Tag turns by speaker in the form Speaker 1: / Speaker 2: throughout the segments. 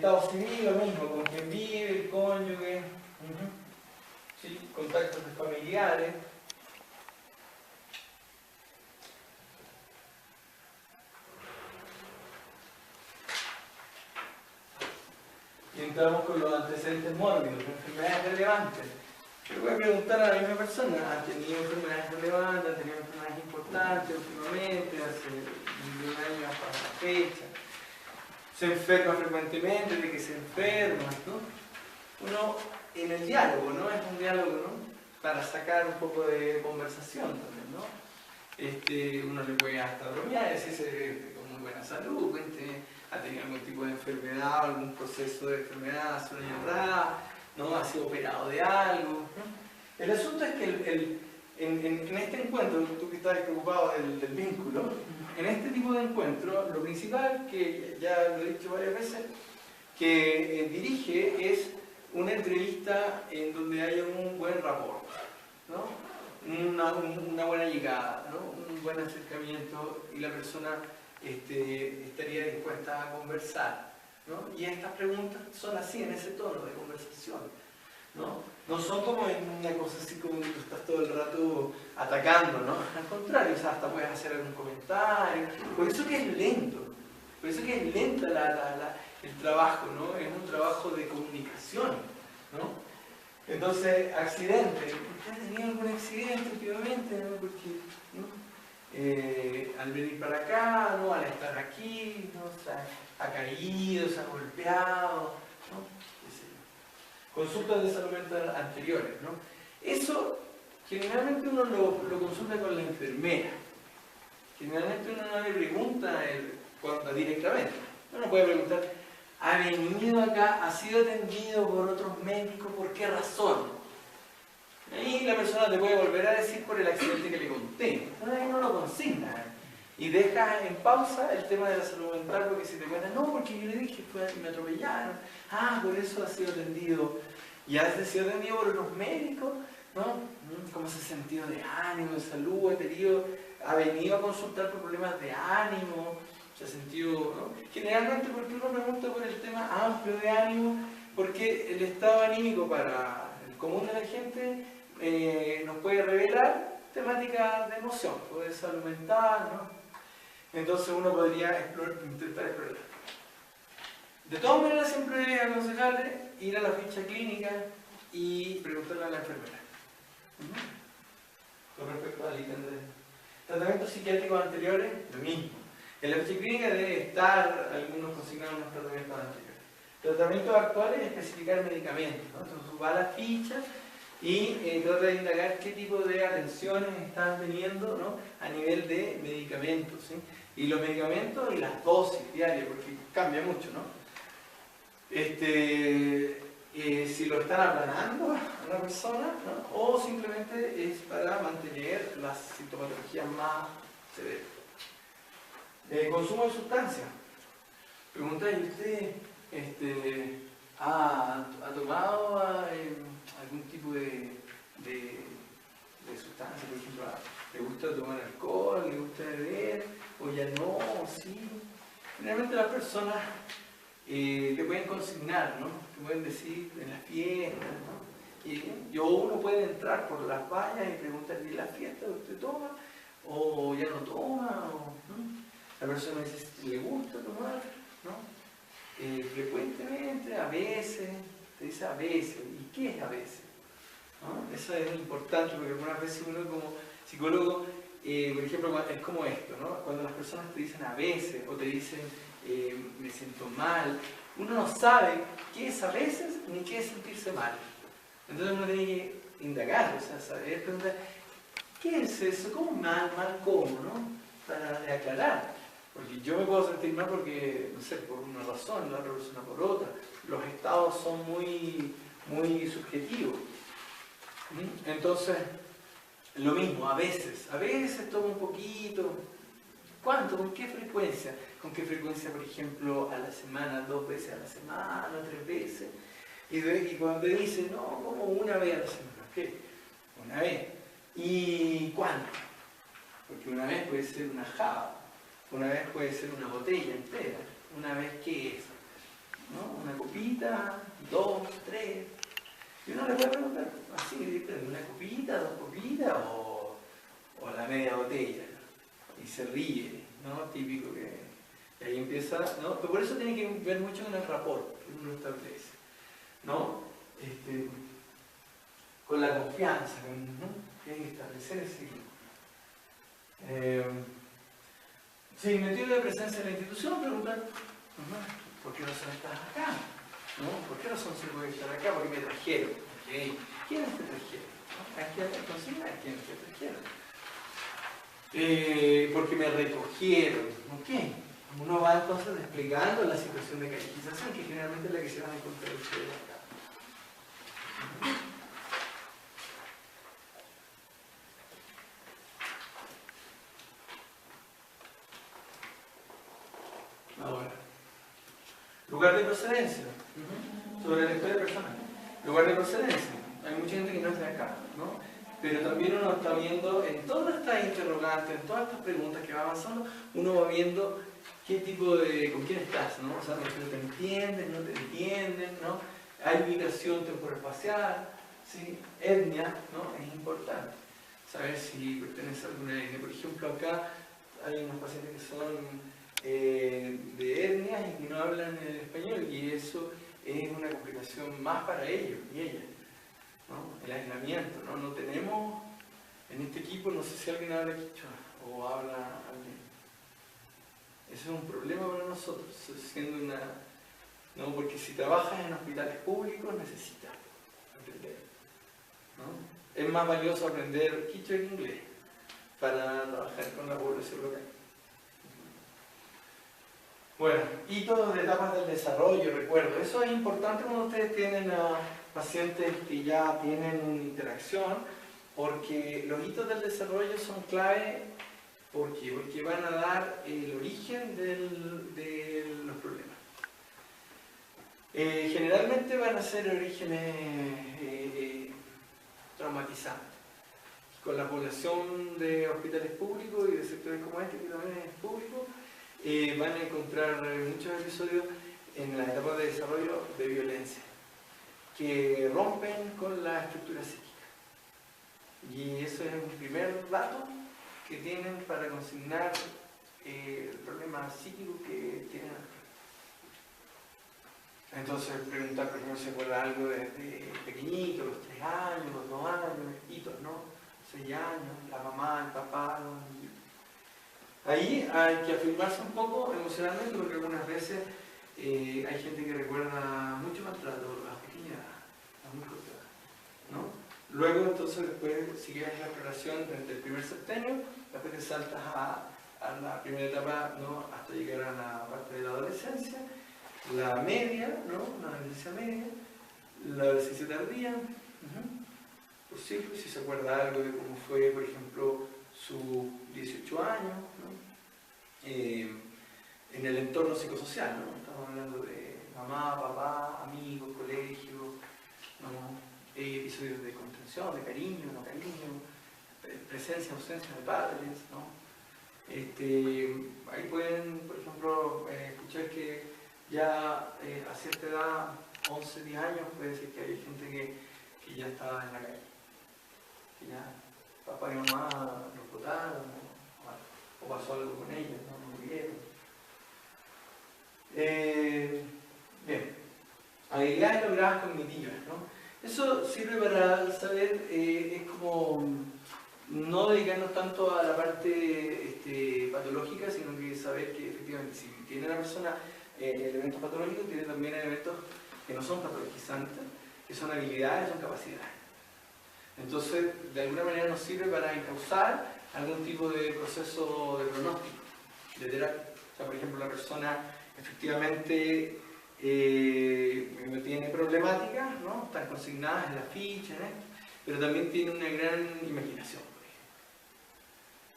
Speaker 1: estado civil, lo mismo, con quien vive, el cónyuge, ¿sí? Contactos de familiares. Y entramos con los antecedentes mórbidos, enfermedades relevantes. Yo voy a preguntar a la misma persona, ¿han tenido enfermedades relevantes, han tenido enfermedades importantes últimamente, hace un año hasta la fecha? ¿Se enferma frecuentemente? ¿De que se enferma? ¿No? Uno, en el diálogo, ¿no? Es un diálogo, ¿no? Para sacar un poco de conversación también, ¿no? Uno le puede hasta bromear, decirse con muy buena salud, cuente, ha tenido algún tipo de enfermedad, algún proceso de enfermedad hace un año atrás, ¿no? Ha sido operado de algo, ¿no? El asunto es que en este encuentro, tú que estás preocupado del vínculo, en este tipo de encuentro, lo principal, que ya lo he dicho varias veces, que dirige es una entrevista en donde haya un buen rapport, ¿no? Una buena llegada, ¿no? Un buen acercamiento y la persona estaría dispuesta a conversar, ¿no? Y estas preguntas son así, en ese tono de conversación, ¿no? No son como en una cosa así como que tú estás todo el rato atacando, ¿no? Al contrario, o sea, hasta puedes hacer algún comentario. Por eso que es lento, por eso que es lenta el trabajo, ¿no? Es un trabajo de comunicación, ¿no? Entonces, accidente. ¿Usted ha tenido algún accidente últimamente? ¿No? Porque, ¿no? Al venir para acá, ¿no? Al estar aquí, ¿no? O sea, ha caído, se ha golpeado, ¿no? Consultas de salud mental anteriores, ¿no? Eso generalmente uno lo consulta con la enfermera. Generalmente uno no le pregunta directamente. Uno puede preguntar, ¿ha venido acá, ha sido atendido por otros médicos? ¿Por qué razón? Y la persona te puede volver a decir por el accidente que le conté. Entonces no lo consigna. Y deja en pausa el tema de la salud mental porque si te cuentan, no, porque yo le dije, me atropellaron. Ah, por eso ha sido atendido. Y ha sido atendido por los médicos, ¿no? ¿Cómo se ha sentido de ánimo, de salud? Ha venido a consultar por problemas de ánimo, se ha sentido, ¿no? Generalmente porque uno pregunta por el tema amplio de ánimo, porque el estado anímico para el común de la gente nos puede revelar temáticas de emoción, de salud mental, ¿no? Entonces uno podría intentar explorar. De todas maneras, siempre es aconsejable ir a la ficha clínica y preguntarle a la enfermera. Con respecto al ítem de tratamientos psiquiátricos anteriores, lo mismo. En la ficha clínica debe estar algunos consignados en los tratamientos anteriores. Tratamientos actuales es especificar medicamentos, ¿no? Entonces va a la ficha y trata de indagar qué tipo de atenciones están teniendo, ¿no? A nivel de medicamentos, ¿sí? Y los medicamentos y las dosis diarias, porque cambia mucho, ¿no? Si lo están aplanando a una persona, ¿no? O simplemente es para mantener las sintomatologías más severas. Consumo de sustancias. Pregunta, ¿y usted ha tomado algún tipo de sustancia? Por ejemplo, ¿le gusta tomar alcohol? ¿Le gusta beber? ¿O ya no? ¿Sí? Generalmente las personas te pueden consignar, ¿no? Te pueden decir en las fiestas, ¿no? Uno puede entrar por las vallas y preguntar, ¿y en la fiesta usted toma? ¿O ya no toma? ¿no? La persona dice, ¿le gusta tomar? ¿no? Frecuentemente, a veces, te dice a veces. ¿Y qué es a veces? ¿no? Eso es importante porque algunas veces uno como psicólogo, por ejemplo, es como esto, ¿no? Cuando las personas te dicen a veces o te dicen me siento mal, uno no sabe qué es a veces ni qué es sentirse mal. Entonces uno tiene que indagar, o sea, saber, preguntar, ¿qué es eso? ¿Cómo mal? ¿Mal cómo? ¿no? Para aclarar. Porque yo me puedo sentir mal porque, no sé, por una razón, la otra persona por otra. Los estados son muy subjetivos. Entonces, lo mismo, a veces tomo un poquito. ¿Cuánto? ¿Con qué frecuencia? ¿Con qué frecuencia, por ejemplo, a la semana, 2 veces a la semana, 3 veces? Y cuando te dicen, no, como una vez a la semana, ¿qué? Una vez. ¿Y cuánto? Porque una vez puede ser una java, una vez puede ser una botella entera, una vez, ¿qué es? ¿no? Una copita, 2, 3. Y uno le puede preguntar, así, una copita, 2 copitas o la media botella. Y se ríe, ¿no? Típico que... Y ahí empieza, ¿no? Pero por eso tiene que ver mucho con el rapport que uno establece, ¿no? Con la confianza, ¿no? Tiene que establecer ese si me tiene la presencia de la institución, preguntar, ¿por qué razón estás acá? ¿No? ¿Por qué razón se puede estar acá? Porque me trajeron. ¿Okay? ¿Quiénes te trajeron? ¿A quién te consigna? ¿A quiénes te trajeron? Porque me recogieron. ¿Ok? Uno va entonces desplegando la situación de calificación, que generalmente es la que se van a encontrar ustedes acá. Ahora, lugar de procedencia. Sobre la historia personal. Lugar de procedencia. Hay mucha gente que no es de acá, ¿no? Pero también uno está viendo, en todas estas interrogantes, en todas estas preguntas que va avanzando, uno va viendo qué tipo de, con quién estás, ¿no? O sea, te entienden, no te entienden, ¿no? Hay ubicación temporal-espacial, ¿sí? Etnia, ¿no? Es importante saber si pertenece a alguna etnia. Por ejemplo, acá hay unos pacientes que son de etnias y que no hablan el español, y eso es una complicación más para ellos y ellas, ¿no? El aislamiento, ¿no? No tenemos en este equipo, no sé si alguien habla quichua o habla alguien. Ese es un problema para nosotros, siendo una... ¿no? Porque si trabajas en hospitales públicos necesitas aprender, ¿no? Es más valioso aprender quichua que inglés para trabajar con la población local. Bueno, hitos de etapas del desarrollo, recuerdo. Eso es importante cuando ustedes tienen a pacientes que ya tienen una interacción, porque los hitos del desarrollo son clave. ¿Por qué? Porque van a dar el origen de los problemas. Generalmente van a ser orígenes traumatizantes. Con la población de hospitales públicos y de sectores como este, que también es público, van a encontrar muchos episodios en las etapas de desarrollo de violencia que rompen con la estructura psíquica. Y eso es un primer dato que tienen para consignar el problema psíquico que tienen. Entonces, preguntar, por ejemplo, si se acuerda algo desde pequeñito, los 3 años, los 2 años, hitos, ¿no? 6 años, la mamá, el papá, los niños. Ahí hay que afirmarse un poco emocionalmente, porque algunas veces hay gente que recuerda mucho maltrato a pequeña edad, a muy corta edad, ¿no? Luego, entonces, después sigues la exploración desde el primer septenio, después te saltas a la primera etapa, ¿no? Hasta llegar a la parte de la adolescencia, la media, ¿no? La adolescencia media, la adolescencia tardía, por cierto, si se acuerda algo de cómo fue, por ejemplo, sus 18 años, ¿no? En el entorno psicosocial, ¿no? Estamos hablando de mamá, papá, amigos, colegio, ¿no? Episodios de contención, de cariño, no cariño, presencia, ausencia de padres, ¿no? Ahí pueden, por ejemplo, escuchar que ya a cierta edad, 11, 10 años, puede ser que hay gente que ya estaba en la calle, que ya papá y mamá los botaron, o pasó algo con ellos, no murieron. Bien, habilidades logradas cognitivas, ¿no? Eso sirve para saber, es como no dedicarnos tanto a la parte patológica, sino que saber que efectivamente si tiene la persona elementos patológicos, tiene también elementos que no son patologizantes, que son habilidades, son capacidades. Entonces, de alguna manera nos sirve para encauzar algún tipo de proceso de pronóstico, de terapia. O sea, por ejemplo, la persona efectivamente no tiene problemáticas, ¿no? Están consignadas en la ficha, ¿no? Pero también tiene una gran imaginación, por ejemplo.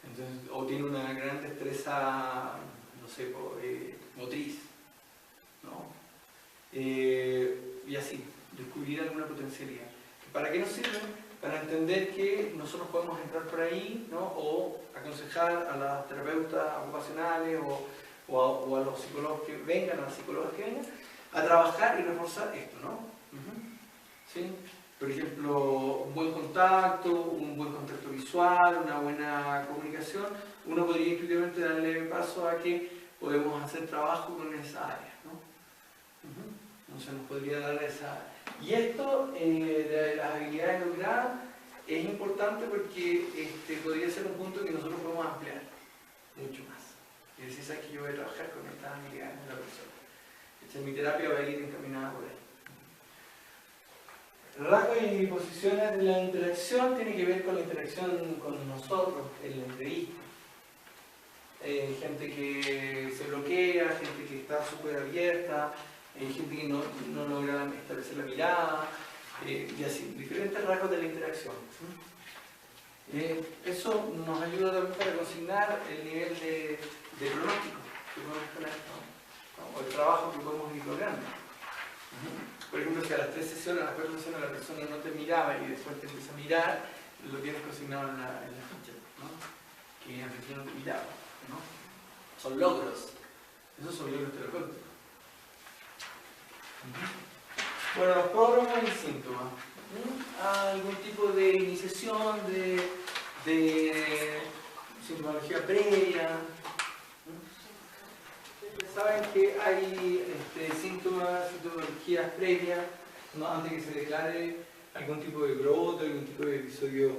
Speaker 1: Entonces, o tiene una gran destreza, no sé, motriz, ¿no? Y así, descubrir alguna potencialidad. ¿Para qué nos sirve? Para entender que nosotros podemos entrar por ahí, ¿no? O aconsejar a las terapeutas ocupacionales o a los psicólogos que vengan, a las psicólogas que vengan, a trabajar y reforzar esto, ¿no? ¿Sí? Por ejemplo, un buen contacto visual, una buena comunicación, uno podría intuitivamente darle paso a que podemos hacer trabajo con esa área, ¿no? Entonces nos podría dar esa área. Y esto de las habilidades logradas es importante porque podría ser un punto que nosotros podemos ampliar mucho más. Y decir, ¿sabes que yo voy a trabajar con estas habilidades de la persona? Mi terapia va a ir encaminada por ahí. Rasgos y posiciones de la interacción tiene que ver con la interacción con nosotros en la entrevista. Gente que se bloquea, gente que está súper abierta, gente que no logra establecer la mirada, y así, diferentes rasgos de la interacción. Eso nos ayuda también para consignar el nivel de pronóstico que podemos tener, ¿no? O el trabajo que podemos ir logrando. Por ejemplo, si a las 3 sesiones, a las 4 sesiones la persona no te miraba y después te empieza a mirar, lo tienes consignado en la ficha, ¿no? Que en realidad no te miraba, ¿no? Son logros. Esos son logros terapéuticos. Bueno, los pródromos y síntomas. Algún tipo de iniciación, de sintomología previa. Saben que hay sintomologías previas, ¿no? Antes que se declare algún tipo de brote, algún tipo de episodio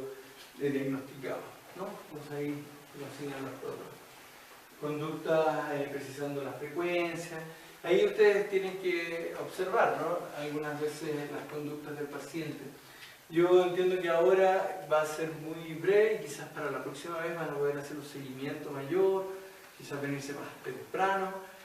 Speaker 1: diagnosticado, ¿no? Entonces ahí lo asignan los pródromos. Conductas precisando la frecuencia. Ahí ustedes tienen que observar, ¿no? Algunas veces las conductas del paciente. Yo entiendo que ahora va a ser muy breve y quizás para la próxima vez van a poder hacer un seguimiento mayor, quizás venirse más temprano,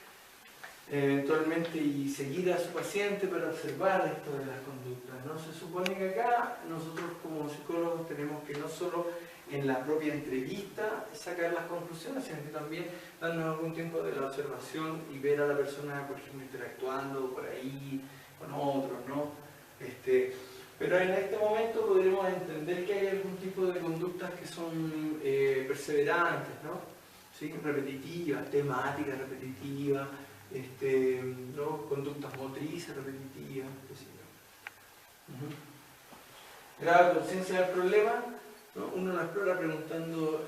Speaker 1: eventualmente, y seguir a su paciente para observar esto de las conductas, ¿no? Se supone que acá nosotros como psicólogos tenemos que no solo en la propia entrevista sacar las conclusiones, sino que también darnos algún tiempo de la observación y ver a la persona, por ejemplo, interactuando por ahí con otros, ¿no? Pero en este momento podremos entender que hay algún tipo de conductas que son perseverantes, ¿no? ¿Sí? Repetitivas, temáticas repetitivas, ¿no? Conductas motrices repetitivas, qué sé yo. Grado de conciencia del problema, ¿no? Uno lo explora preguntando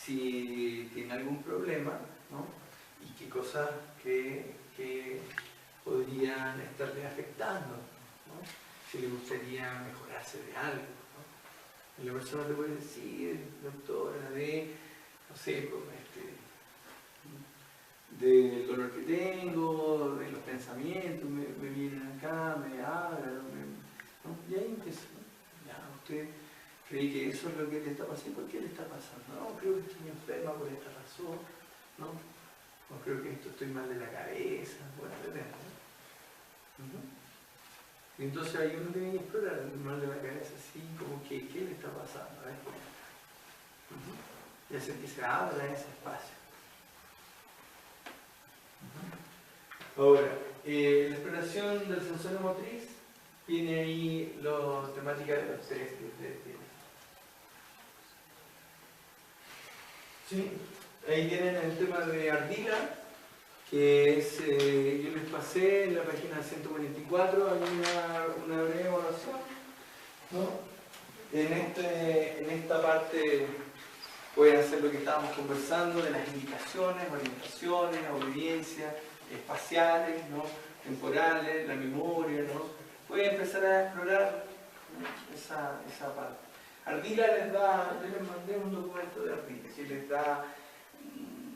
Speaker 1: si tiene algún problema, ¿no? Y qué cosas que podrían estarle afectando, ¿no? Si le gustaría mejorarse de algo, ¿no? Y la persona te puede decir, doctora, no sé, del dolor que tengo, de los pensamientos, me vienen acá, me hablan, ¿no? Y ahí empieza, ¿no? Ya, usted cree que eso es lo que le está pasando. ¿Por qué le está pasando? No, creo que estoy enferma por esta razón, ¿no? O creo que estoy mal de la cabeza, bueno, depende, ¿no? Y entonces ahí uno tiene que explorar el mal de la cabeza, así como que, ¿qué le está pasando? A ver. Y hacer que se abra ese espacio. Ahora, la exploración del sensorio motriz tiene ahí la temática de los tres que ustedes tienen. ¿Sí? Ahí tienen el tema de Ardila, que es, yo les pasé en la página 144, hay una breve evaluación, ¿no? En esta parte pueden hacer lo que estábamos conversando de las indicaciones, orientaciones, obediencia, espaciales, ¿no? Temporales, la memoria, ¿no? Pueden empezar a explorar, ¿no? esa parte. Ardila les da, yo les mandé un documento de Ardila, que les da,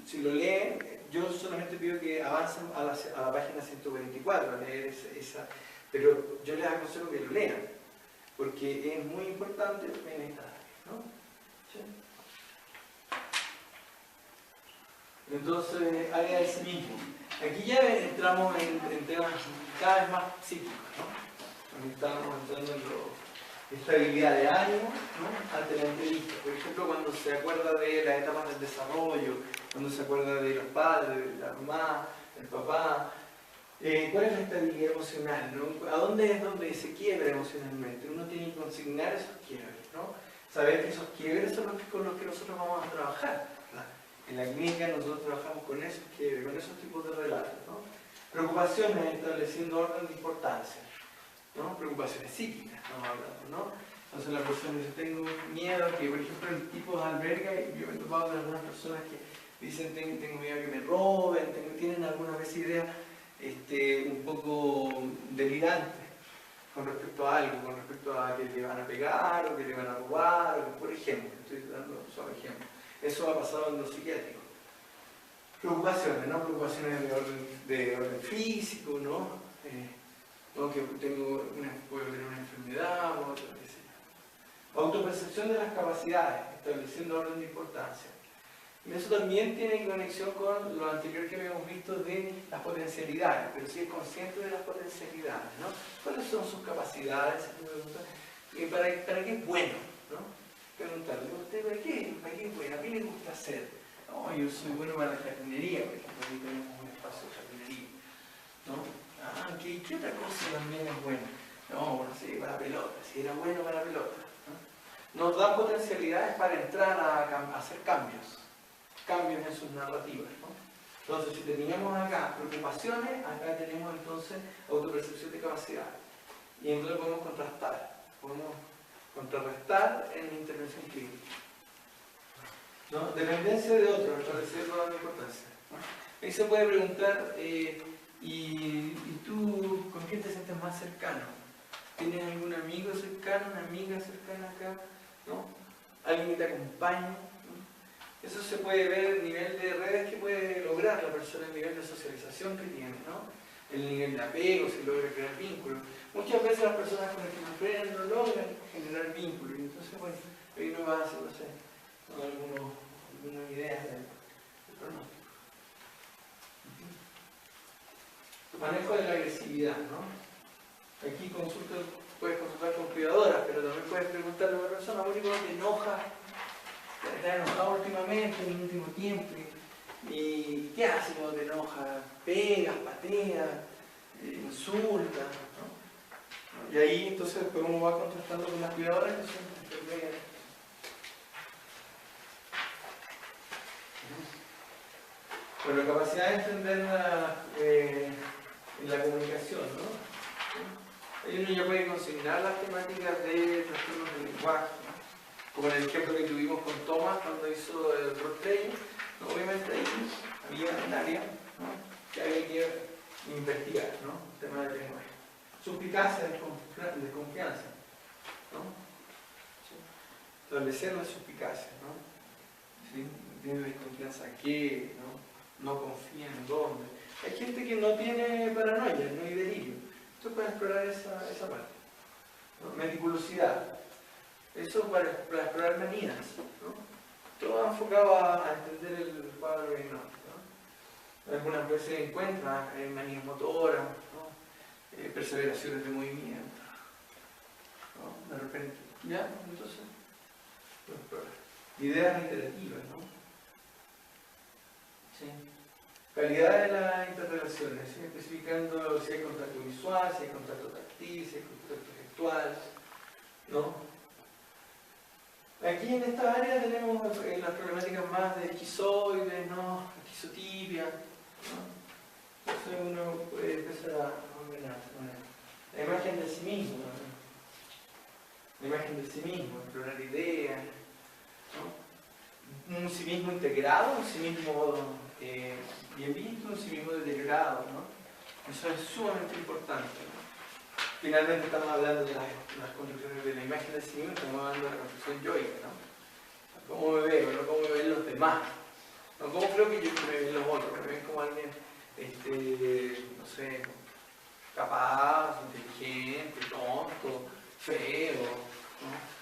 Speaker 1: si lo leen, yo solamente pido que avancen a la página 144 a leer esa, pero yo les aconsejo que lo lean, porque es muy importante en esta área, ¿no? ¿Sí? Entonces, área de cinismo. Aquí ya entramos en temas cada vez más psíquicos, ¿no? Estamos entrando en estabilidad de ánimo, ¿no? Ante la entrevista. Por ejemplo, cuando se acuerda de las etapas del desarrollo, cuando se acuerda de los padres, de la mamá, del papá. ¿Cuál es la estabilidad emocional, ¿no? ¿A dónde es donde se quiebra emocionalmente? Uno tiene que consignar esos quiebres, ¿no? Saber que esos quiebres son con los que nosotros vamos a trabajar. En la clínica nosotros trabajamos con esos quiebres, con esos tipos de relatos, ¿no? Preocupaciones, estableciendo orden de importancia, ¿no? Preocupaciones psíquicas, estamos hablando, ¿no? Entonces la persona dice, tengo miedo que, por ejemplo, el tipo de alberga, y yo me he topado con algunas personas que dicen, tengo miedo que me roben, tienen alguna vez ideas un poco delirantes con respecto a algo, con respecto a que le van a pegar o que le van a robar, por ejemplo, estoy dando un solo ejemplo. Eso ha pasado en los psiquiátricos. Preocupaciones, ¿no? Preocupaciones de orden físico, ¿no? ¿No? Que puedo tener una enfermedad o otra, qué sé yo. Autopercepción de las capacidades, estableciendo orden de importancia. Y eso también tiene conexión con lo anterior que habíamos visto de las potencialidades, pero si es consciente de las potencialidades, ¿no? ¿Cuáles son sus capacidades? ¿Y para qué es bueno? ¿No? Preguntarle, ¿usted para qué es bueno? ¿A qué le gusta hacer? No, yo soy bueno para la jardinería, por ejemplo, aquí tenemos un espacio de jardinería, ¿no? ¿Qué otra cosa también es buena? No, bueno, sí, para la pelota, si era bueno para la pelota, ¿no? Nos da potencialidades para entrar a hacer cambios en sus narrativas, ¿no? Entonces, si teníamos acá preocupaciones, acá tenemos entonces autopercepción de capacidades. Y entonces podemos contrarrestar en la intervención clínica. ¿No? Dependencia de otros, establecer toda la importancia, ¿no? Ahí se puede preguntar, ¿y tú con quién te sientes más cercano? ¿Tienes algún amigo cercano, una amiga cercana acá? ¿No? ¿Alguien que te acompañe? ¿No? Eso se puede ver el nivel de redes que puede lograr la persona, el nivel de socialización que tiene, ¿no? El nivel de apego, si logra crear vínculos. Muchas veces las personas con las que nos enfrentan no logran generar vínculos, y entonces, bueno, ahí no va a hacer, no sé, algunas ideas del pronóstico. Manejo de la agresividad, ¿no? Aquí puedes consultar con cuidadoras, pero también puedes preguntarle a una persona, ¿cómo te enoja? ¿Te has enojado últimamente, en el último tiempo? ¿Y qué haces cuando te enojas? ¿Pegas, pateas, insultas? ¿No? Y ahí entonces después uno va contrastando con las cuidadoras que son enfermeras. Bueno, la capacidad de entender la comunicación, ¿no? Ahí uno ya puede consignar las temáticas de trastornos del lenguaje, ¿no? Como en el ejemplo que tuvimos con Thomas cuando hizo el roleplay, ¿no? Obviamente ahí había un área, ¿no? Que había que investigar, ¿no? El tema del lenguaje. Suspicacia, desconfianza, ¿no? ¿Sí? Establecer la suspicacia, ¿no? ¿Sí? ¿Tiene desconfianza a qué? ¿No? No confía en dónde. Hay gente que no tiene paranoia, no hay delirio. Esto para explorar esa parte, ¿no? Meticulosidad. Eso para explorar manías, ¿no? Todo enfocado a entender el cuadro diagnóstico, ¿no? Algunas veces encuentra manías motoras, ¿no? Perseveraciones de movimiento, ¿no? De repente, ¿ya? Entonces, lo explora. Ideas iterativas, ¿no? Sí. Calidad de las interrelaciones, ¿sí? Especificando si hay contacto visual, si hay contacto táctil, si hay contacto gestual, ¿no? Aquí en esta área tenemos las problemáticas más de esquizoides, ¿no? Esquizotipia, ¿no? Entonces uno puede empezar a ordenarse, ¿no? La imagen de sí mismo, ¿no? La imagen de sí mismo, explorar ideas, ¿no? Un sí mismo integrado, un sí mismo bien visto, un sí mismo deteriorado, ¿no? Eso es sumamente importante, ¿no? Finalmente estamos hablando de las construcciones de la imagen de sí mismo, estamos hablando de la construcción yoica, ¿no? Cómo me veo, no cómo me ven los demás, no cómo creo que me ven los otros, me ven como alguien, no sé, capaz, inteligente, tonto, feo, ¿no?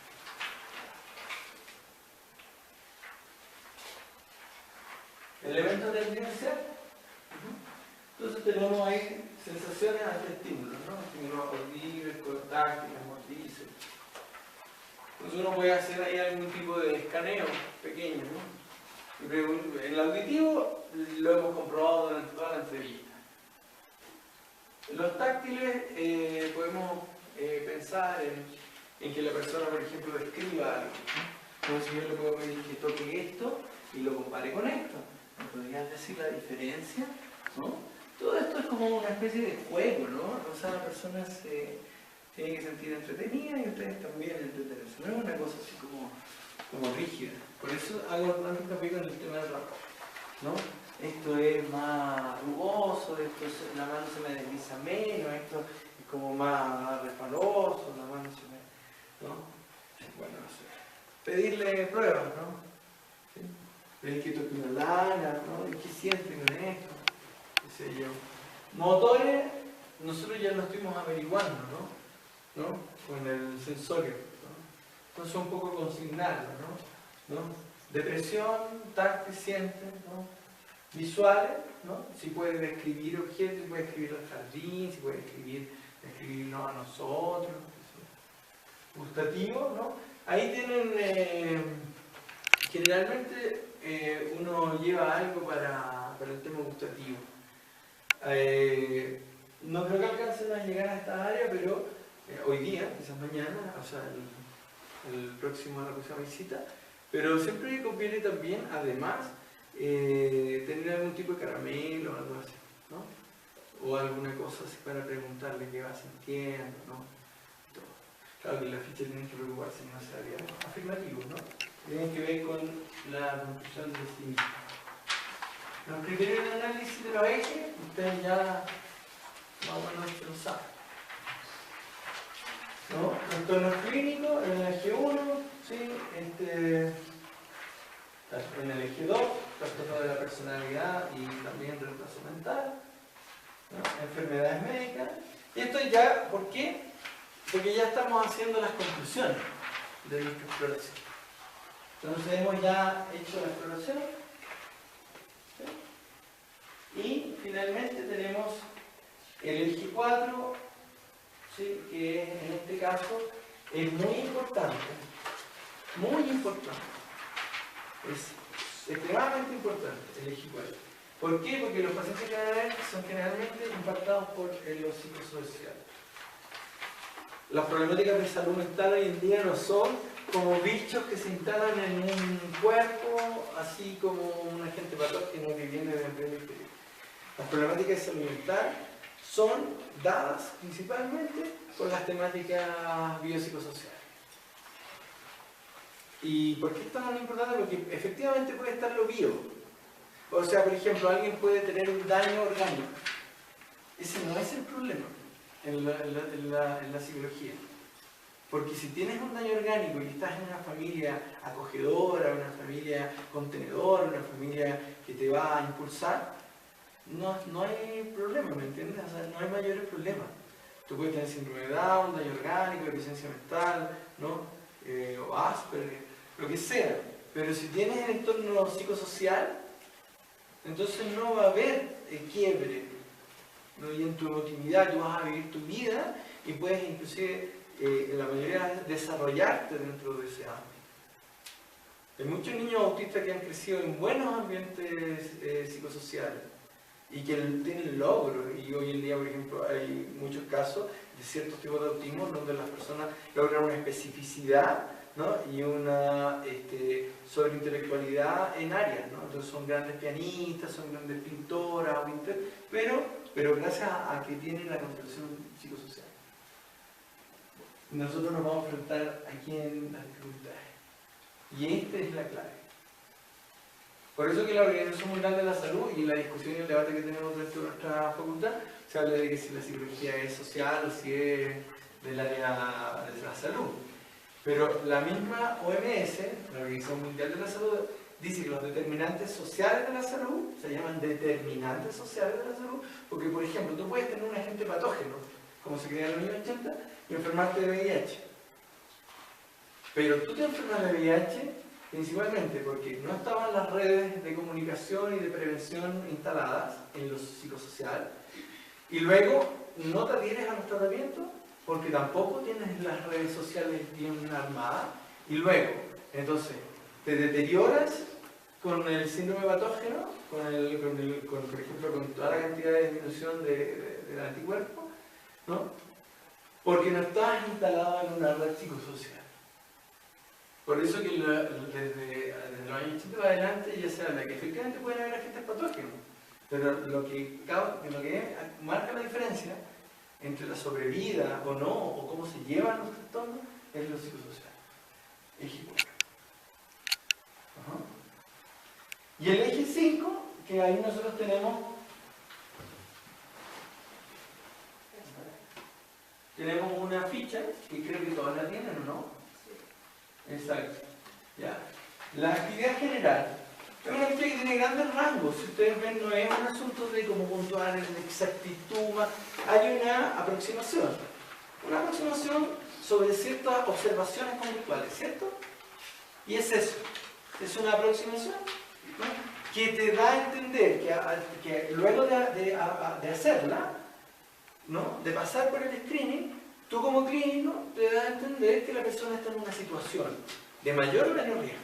Speaker 1: Elementos de evidencia. Entonces tenemos ahí sensaciones ante estímulos, ¿no? Estímulos audibles, táctiles, motrices. Entonces uno puede hacer ahí algún tipo de escaneo pequeño, ¿no? El auditivo lo hemos comprobado durante toda la entrevista. En los táctiles podemos pensar en que la persona, por ejemplo, describa algo, ¿no? Entonces yo le puedo pedir que toque esto y lo compare con esto. ¿Me podrías decir la diferencia, ¿no? todo esto es como una especie de juego, ¿no? O sea, la persona se tiene que sentir entretenida y ustedes también entretenerse. No es una cosa así como rígida. Por eso hago tanto hincapié con el tema del rap, ¿no? Esto es más rugoso, la mano se me desliza menos, esto es como más resbaloso, la mano se me... ¿no? Bueno, no sé. Pedirle pruebas, ¿no? ¿Sí? Pedir que toque una lana, ¿no? ¿Y qué siente con esto? ¿Qué sé yo? Motores, nosotros ya lo estuvimos averiguando, ¿no? Con el sensorio, ¿no? Entonces un poco consignarlo, ¿no? Depresión, táctil, siente, ¿no? Visuales, ¿no? Si puede describir objetos, si puede escribir el jardín, si puede describirnos a nosotros. Gustativo, ¿no? Ahí tienen, generalmente uno lleva algo para el tema gustativo. No creo que alcancen a llegar a esta área, pero hoy día, quizás mañana, o sea, la próxima visita, pero siempre conviene también, además, tener algún tipo de caramelo o algo así, ¿no? O alguna cosa así para preguntarle qué va sintiendo, ¿no? Todo. Claro que la ficha tiene que preocuparse en una área afirmativa, ¿no? Tiene que ver con la construcción de sí mismo. Los criterios de análisis de los ejes, ustedes ya más o menos se lo saben, ¿no? Trastornos clínicos, en el eje 1, ¿sí? En el eje 2, trastorno de la personalidad y también retraso mental, ¿no? Enfermedades médicas. Y esto ya, ¿por qué? Porque ya estamos haciendo las conclusiones de nuestra exploración. Entonces hemos ya hecho la exploración, ¿sí? Y finalmente tenemos el eje 4, ¿sí? Que en este caso es muy importante, es extremadamente importante el eje 4. ¿Por qué? Porque los pacientes son generalmente impactados por lo psicosocial. Las problemáticas de salud mental hoy en día no son como bichos que se instalan en un cuerpo, así como un agente patógeno que viene de ambiente exterior. Las problemáticas de salud mental son dadas principalmente por las temáticas biopsicosociales. ¿Y por qué es tan importante? Porque efectivamente puede estar lo bio. O sea, por ejemplo, alguien puede tener un daño orgánico. Ese no es el problema en la psicología. Porque si tienes un daño orgánico y estás en una familia acogedora, una familia contenedora, una familia que te va a impulsar, no hay problema, ¿me entiendes? O sea, no hay mayores problemas. Tú puedes tener síndrome de Down, daño orgánico, deficiencia mental, ¿no? O Asperger, lo que sea. Pero si tienes el entorno psicosocial, entonces no va a haber quiebre, ¿no? Y en tu emotividad tú vas a vivir tu vida y puedes inclusive, en la mayoría de las veces, desarrollarte dentro de ese ámbito. Hay muchos niños autistas que han crecido en buenos ambientes psicosociales y que tienen logros, y hoy en día, por ejemplo, hay muchos casos de ciertos tipos de autismo donde las personas logran una especificidad, ¿no? Y una sobreintelectualidad en áreas, ¿no? Entonces son grandes pianistas, son grandes pintoras, pero gracias a que tienen la comprensión psicosocial. Nosotros nos vamos a enfrentar aquí en las dificultades. Y esta es la clave. Por eso que la Organización Mundial de la Salud y la discusión y el debate que tenemos dentro de nuestra facultad, se habla de que si la psicología es social o si es del área de la salud. Pero la misma OMS, la Organización Mundial de la Salud, dice que los determinantes sociales de la salud se llaman determinantes sociales de la salud, porque, por ejemplo, tú puedes tener un agente patógeno, como se creía en los años 80, y enfermarte de VIH. Pero tú te enfermas de VIH principalmente porque no estaban las redes de comunicación y de prevención instaladas en lo psicosocial, y luego no te adhieres a los tratamientos porque tampoco tienes las redes sociales bien armadas, y luego, entonces, te deterioras con el síndrome patógeno, por ejemplo, con toda la cantidad de disminución del anticuerpo, ¿no? Porque no estás instalado en una red psicosocial. Por eso que desde los años 80 para adelante ya se habla que efectivamente pueden haber agentes patógenos, Pero lo que marca la diferencia entre la sobrevida o no, o cómo se llevan los trastornos, es lo psicosocial. Eje 4. Y el eje 5, que ahí nosotros tenemos una ficha, que creo que todas la tienen, ¿o no? Sí. Exacto. Ya. La actividad general es una actividad que tiene grandes rangos. Si ustedes ven, no es un asunto de cómo puntuar en exactitud. Hay una aproximación. Una aproximación sobre ciertas observaciones conductuales, ¿cierto? Y es eso. Es una aproximación, ¿no?, que te da a entender que luego de hacerla, ¿no?, de pasar por el screening, tú como clínico te da a entender que la persona está en una situación de mayor o menor riesgo.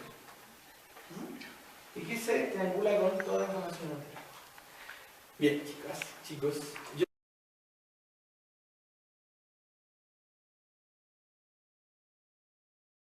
Speaker 1: Y que se triangula con toda la información anterior. Bien, chicos.